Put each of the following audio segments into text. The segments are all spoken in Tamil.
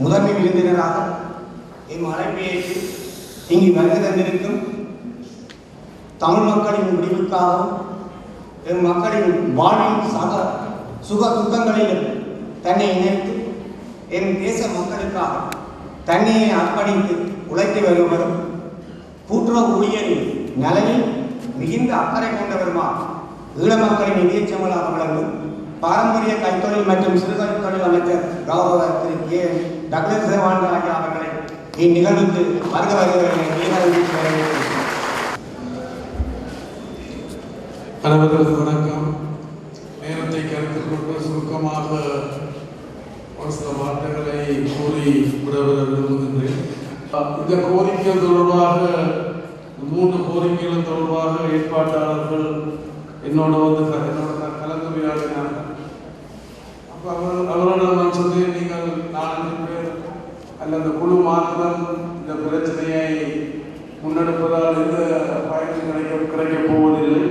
முதன்மை விருந்தினராக எம் அழைப்பை ஏற்று இங்கு வருகை தந்திருக்கும் தமிழ் மக்களின் முடிவுக்காகவும் எம் மக்களின் வாழ்வின் சுக துக்கங்களிலும் தன்னை இணைத்து எம் தேச மக்களுக்காக தன்னையை அர்ப்பணித்து உழைத்து வருவரும் கூட்டுறவு ஊழியரின் நலனில் மிகுந்த அக்கறை கொண்டவருமாக ஈழ மக்களின் நிதியச்சமலாக விளங்கும் பாரம்பரிய கைத்தொழில் மற்றும் சிறுகைத்தொழில் அமைச்சர் கௌரவ திரு கே டக்ளஸ் தேவானந்த ராஜா அவர்களை இந்நிகழ்வுக்கு வருகிறவர்களை அனைவருக்கும் வணக்கம். நேரத்தை கருத்தில் கொண்டு சுருக்கமாக ஒரு சில வார்த்தைகளை கூறி விடவர விரும்புகின்றேன். இந்த கோரிக்கை தொடர்பாக 3 கோரிக்கைகள் தொடர்பாக ஏற்பாட்டாளர்கள் என்னோட கலந்துரையாடினார்கள். அப்போ அவரோட நான் சொன்னேன், நீங்கள் 4 பேர் அல்லது குழு மாத்திரம் இந்த பிரச்சனையை முன்னெடுப்பதால் எந்த பயனும் கிடைக்கப் போவதில்லை.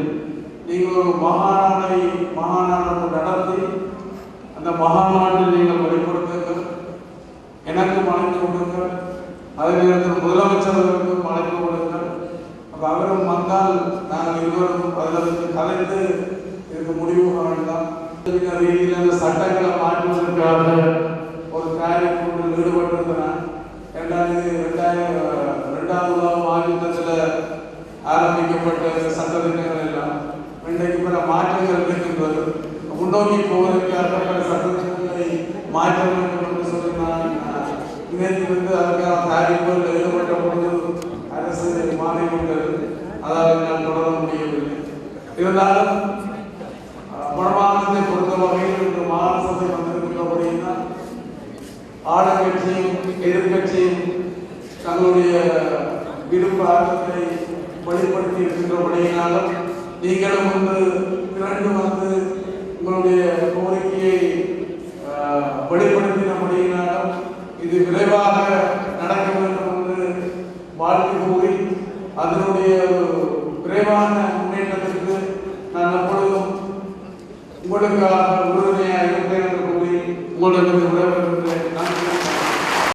நீங்கள் ஒரு மகாநாடு நடத்தி அந்த மகாநாட்டில் நீங்கள் வெளிப்படுத்துங்கள், எனக்கும் அழைத்து கொடுங்கள், அதே நேரத்தில் முதலமைச்சர்களுக்கும் அழைத்து கொடுங்கள். அப்போ அவரும் வந்தால் நாங்கள் இருவரும் அதில் கலைந்து இதுக்கு முடிவு வேண்டாம். ரீதியில் அந்த சட்டங்களை மாற்றுவதற்காக ஒரு காரியம் கொண்டு ஈடுபட்டிருக்கிறேன். 2002வது ஆயுதத்தில் ஆரம்பிக்கப்பட்ட சட்ட திட்டங்கள் எல்லாம் இன்றைக்கு பல மாற்றங்கள் இருக்கின்றது. முன்னோக்கி போவதற்காக பல சட்டங்களை மாற்ற வேண்டும் என்று சொல்லி நான் இணைந்திருந்து அதற்கான தயாரிப்புகள் ஈடுபட்ட பொழுது அரசு மாறிவிட்டது. அதாவது நான் தொடர முடியவில்லை. இருந்தாலும் வடமாநிலத்தை பொறுத்த வகையில் இந்த மாநிலசபை வந்திருக்கின்றபடினா ஆளுங்கட்சியும் எதிர்கட்சியும் தங்களுடைய விருப்ப ஆர்வத்தை வெளிப்படுத்தி இருக்கின்றபடியினாலும் நீங்களும் திரண்டு வந்து உங்களுடைய கோரிக்கையை வெளிப்படுத்தினபடியினாலும் இது விரைவாக நடக்க வேண்டும் என்று வாழ்த்து கூறி அதனுடைய விரைவான முன்னேற்றத்திற்கு நான் எப்பொழுதும் உங்களுக்காக